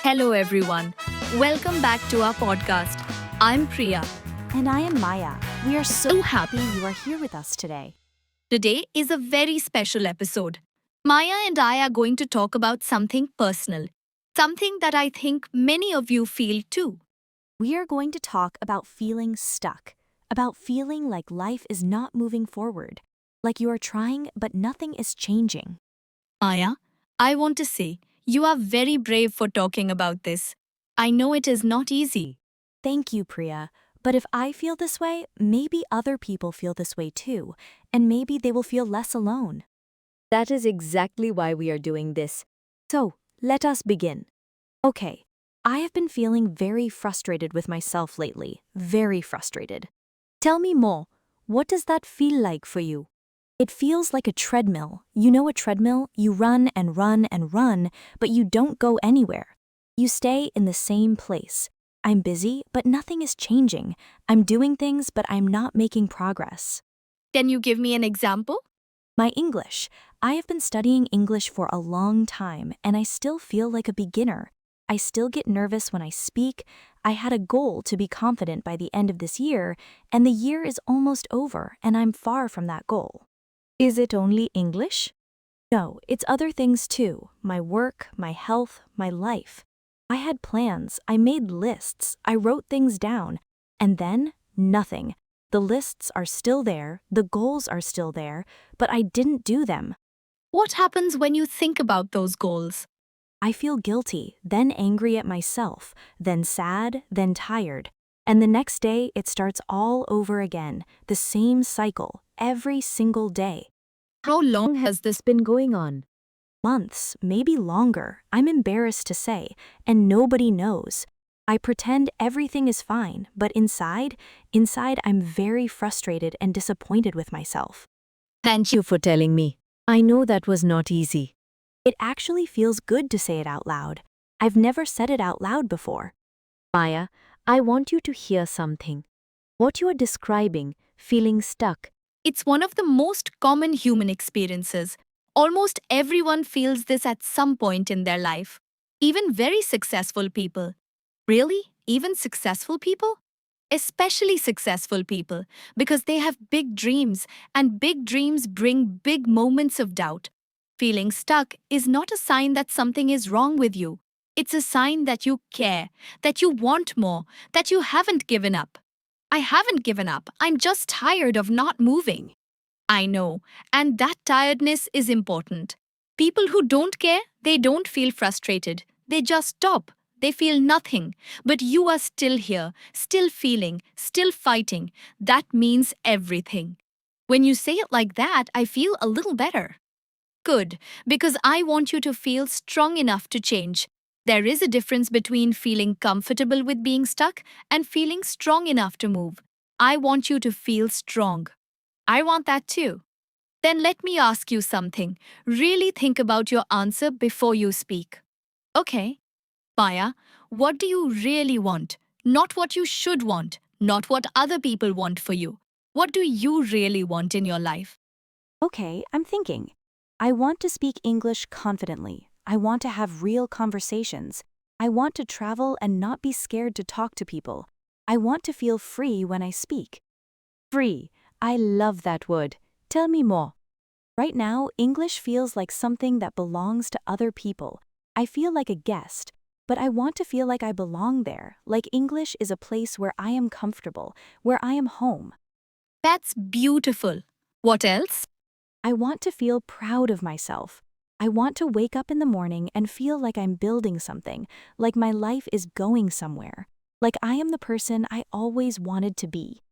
Hello, everyone. Welcome back to our podcast. I'm Priya. And I am Maya. We are so happy you are here with us today. Today is a very special episode. Maya and I are going to talk about something personal, something that I think many of you feel too. We are going to talk about feeling stuck, about feeling like life is not moving forward, like you are trying but nothing is changing. Maya, I want to say you are very brave for talking about this. I know it is not easy. Thank you, Priya. But if I feel this way, maybe other people feel this way too, and maybe they will feel less alone. That is exactly why we are doing this. So, let us begin. Okay, I have been feeling very frustrated with myself lately, very frustrated. Tell me more, what does that feel like for you? It feels like a treadmill. You know a treadmill? You run and run and run, but you don't go anywhere. You stay in the same place. I'm busy, but nothing is changing. I'm doing things, but I'm not making progress. Can you give me an example? My English. I have been studying English for a long time, and I still feel like a beginner. I still get nervous when I speak. I had a goal to be confident by the end of this year, and the year is almost over, and I'm far from that goal. Is it only English? No, it's other things too. My work, my health, my life. I had plans, I made lists, I wrote things down, and then nothing. The lists are still there, the goals are still there, but I didn't do them. What happens when you think about those goals? I feel guilty, then angry at myself, then sad, then tired. And the next day, it starts all over again, the same cycle, every single day. How long has this been going on? Months, maybe longer, I'm embarrassed to say, and nobody knows. I pretend everything is fine, but inside I'm very frustrated and disappointed with myself. Thank you for telling me. I know that was not easy. It actually feels good to say it out loud. I've never said it out loud before. Maya, I want you to hear something. What you are describing, feeling stuck, It's one of the most common human experiences. Almost everyone feels this at some point in their life. Even very successful people. Really? Even successful people? Especially successful people, because they have big dreams, and big dreams bring big moments of doubt. Feeling stuck is not a sign that something is wrong with you. It's a sign that you care, that you want more, that you haven't given up. I haven't given up. I'm just tired of not moving. I know, and that tiredness is important. People who don't care, they don't feel frustrated. They just stop. They feel nothing. But you are still here, still feeling, still fighting. That means everything. When you say it like that, I feel a little better. Good, because I want you to feel strong enough to change. There is a difference between feeling comfortable with being stuck and feeling strong enough to move. I want you to feel strong. I want that too. Then let me ask you something. Really think about your answer before you speak. Okay, Maya, what do you really want? Not what you should want, not what other people want for you. What do you really want in your life? Okay, I'm thinking. I want to speak English confidently. I want to have real conversations. I want to travel and not be scared to talk to people. I want to feel free when I speak. Free. I love that word. Tell me more. Right now, English feels like something that belongs to other people. I feel like a guest, but I want to feel like I belong there, like English is a place where I am comfortable, where I am home. That's beautiful. What else? I want to feel proud of myself. I want to wake up in the morning and feel like I'm building something, like my life is going somewhere, like I am the person I always wanted to be.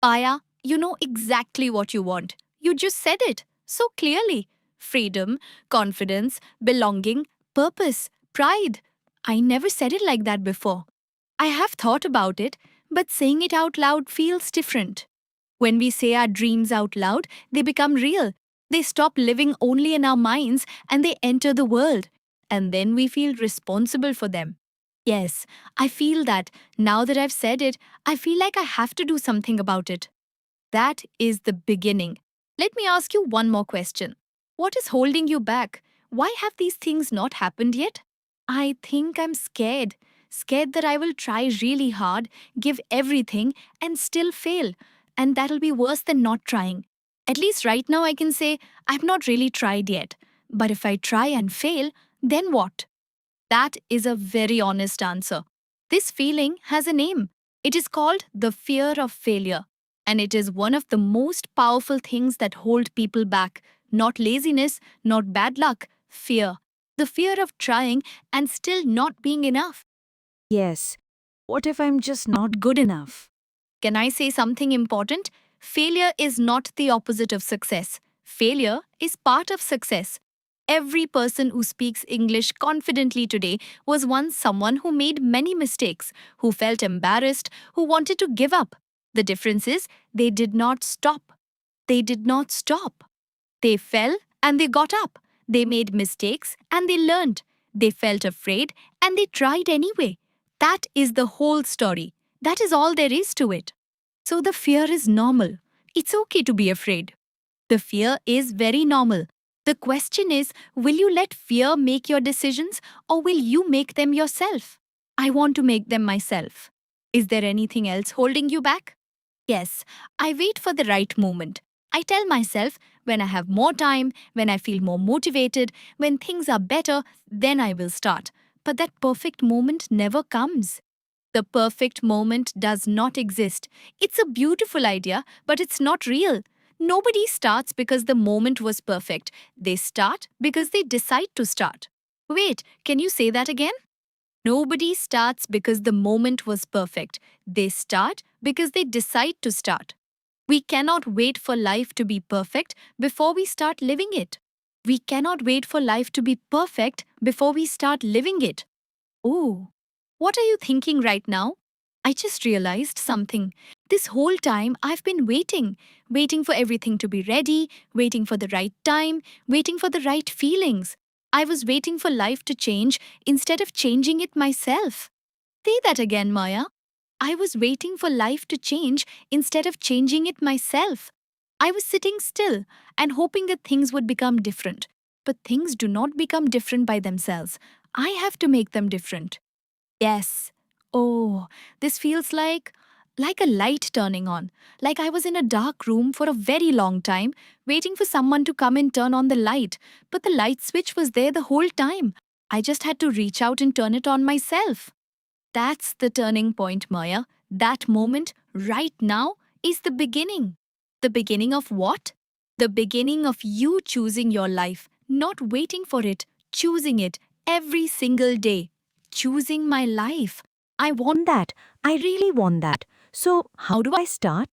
Aya, you know exactly what you want. You just said it so clearly. Freedom, confidence, belonging, purpose, pride. I never said it like that before. I have thought about it, but saying it out loud feels different. When we say our dreams out loud, they become real. They stop living only in our minds and they enter the world. And then we feel responsible for them. Yes, I feel that. Now that I've said it, I feel like I have to do something about it. That is the beginning. Let me ask you one more question. What is holding you back? Why have these things not happened yet? I think I'm scared. Scared that I will try really hard, give everything, and still fail. And that'll be worse than not trying. At least right now I can say I've not really tried yet. But if I try and fail, then what? That is a very honest answer. This feeling has a name. It is called the fear of failure. And it is one of the most powerful things that hold people back. Not laziness, not bad luck, fear. The fear of trying and still not being enough. Yes. What if I'm just not good enough? Can I say something important? Failure is not the opposite of success. Failure is part of success. Every person who speaks English confidently today was once someone who made many mistakes, who felt embarrassed, who wanted to give up. The difference is they did not stop. They did not stop. They fell and they got up. They made mistakes and they learned. They felt afraid and they tried anyway. That is the whole story. That is all there is to it. So the fear is normal. It's okay to be afraid. The fear is very normal. The question is, will you let fear make your decisions or will you make them yourself? I want to make them myself. Is there anything else holding you back? Yes, I wait for the right moment. I tell myself when I have more time, when I feel more motivated, when things are better, then I will start. But that perfect moment never comes. The perfect moment does not exist. It's a beautiful idea, but it's not real. Nobody starts because the moment was perfect. They start because they decide to start. Wait, can you say that again? Nobody starts because the moment was perfect. They start because they decide to start. We cannot wait for life to be perfect before we start living it. We cannot wait for life to be perfect before we start living it. Oh, what are you thinking right now? I just realized something. This whole time I've been waiting, waiting for everything to be ready, waiting for the right time, waiting for the right feelings. I was waiting for life to change instead of changing it myself. Say that again, Maya. I was waiting for life to change instead of changing it myself. I was sitting still and hoping that things would become different. But things do not become different by themselves. I have to make them different. Yes. Oh, this feels like a light turning on. Like I was in a dark room for a very long time, waiting for someone to come and turn on the light. But the light switch was there the whole time. I just had to reach out and turn it on myself. That's the turning point, Maya. That moment, right now, is the beginning. The beginning of what? The beginning of you choosing your life, not waiting for it, choosing it every single day. Choosing my life. I want That. I really want that. So, how do I start?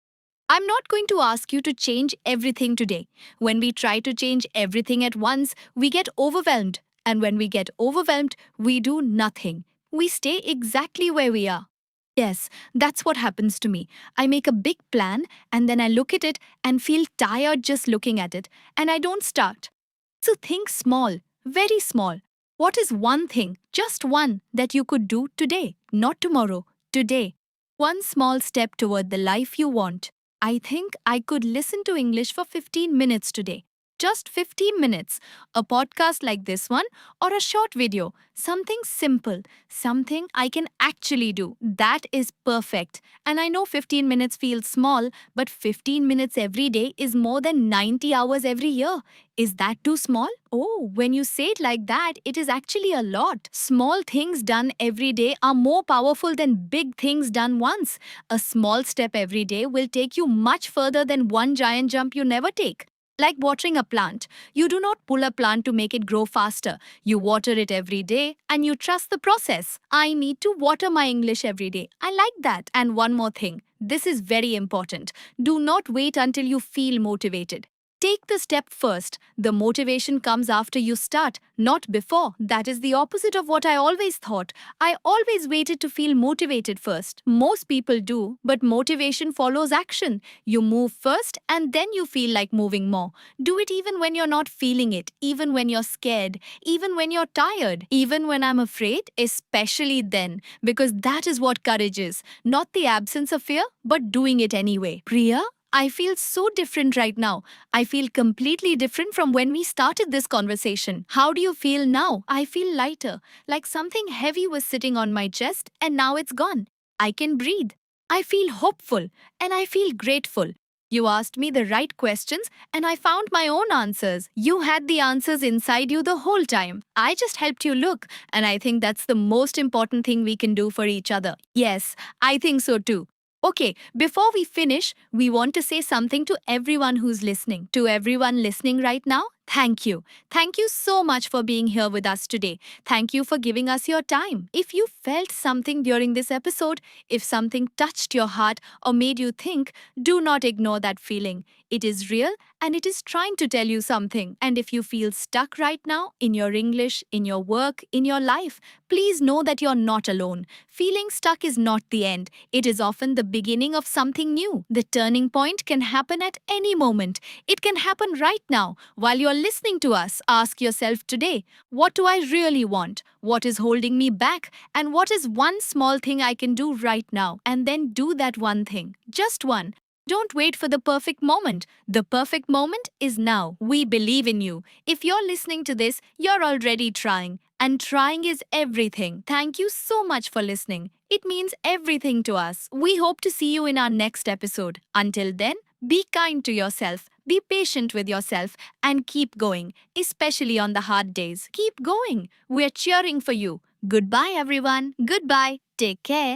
I'm not going to ask you to change everything today. When we try to change everything at once, we get overwhelmed. And when we get overwhelmed, we do nothing. We stay exactly where we are. Yes, that's what happens to me. I make a big plan and then I look at it and feel tired just looking at it, and I don't start. So think small, very small. What is one thing, just one, that you could do today, not tomorrow, today? One small step toward the life you want. I think I could listen to English for 15 minutes today. Just 15 minutes. A podcast like this one or a short video. Something simple. Something I can actually do. That is perfect. And I know 15 minutes feels small, but 15 minutes every day is more than 90 hours every year. Is that too small? Oh, when you say it like that, it is actually a lot. Small things done every day are more powerful than big things done once. A small step every day will take you much further than one giant jump you never take. Like watering a plant. You do not pull a plant to make it grow faster. You water it every day and you trust the process. I need to water my English every day. I like that. And one more thing. This is very important. Do not wait until you feel motivated. Take the step first. The motivation comes after you start, not before. That is the opposite of what I always thought. I always waited to feel motivated first. Most people do, but motivation follows action. You move first and then you feel like moving more. Do it even when you're not feeling it, even when you're scared, even when you're tired, even when I'm afraid, especially then, because that is what courage is. Not the absence of fear, but doing it anyway. Priya, I feel so different right now. I feel completely different from when we started this conversation. How do you feel now? I feel lighter, like something heavy was sitting on my chest and now it's gone. I can breathe. I feel hopeful and I feel grateful. You asked me the right questions and I found my own answers. You had the answers inside you the whole time. I just helped you look, and I think that's the most important thing we can do for each other. Yes, I think so too. Okay, before we finish, we want to say something to everyone who's listening. To everyone listening right now, thank you. Thank you so much for being here with us today. Thank you for giving us your time. If you felt something during this episode, if something touched your heart or made you think, do not ignore that feeling. It is real and it is trying to tell you something. And if you feel stuck right now in your English, in your work, in your life, please know that you're not alone. Feeling stuck is not the end. It is often the beginning of something new. The turning point can happen at any moment. It can happen right now. While you're listening to us, ask yourself today, what do I really want? What is holding me back? And what is one small thing I can do right now? And then do that one thing. Just one. Don't wait for the perfect moment. The perfect moment is now. We believe in you. If you're listening to this, you're already trying. And trying is everything. Thank you so much for listening. It means everything to us. We hope to see you in our next episode. Until then, be kind to yourself, be patient with yourself, and keep going, especially on the hard days. Keep going. We're cheering for you. Goodbye, everyone. Goodbye. Take care.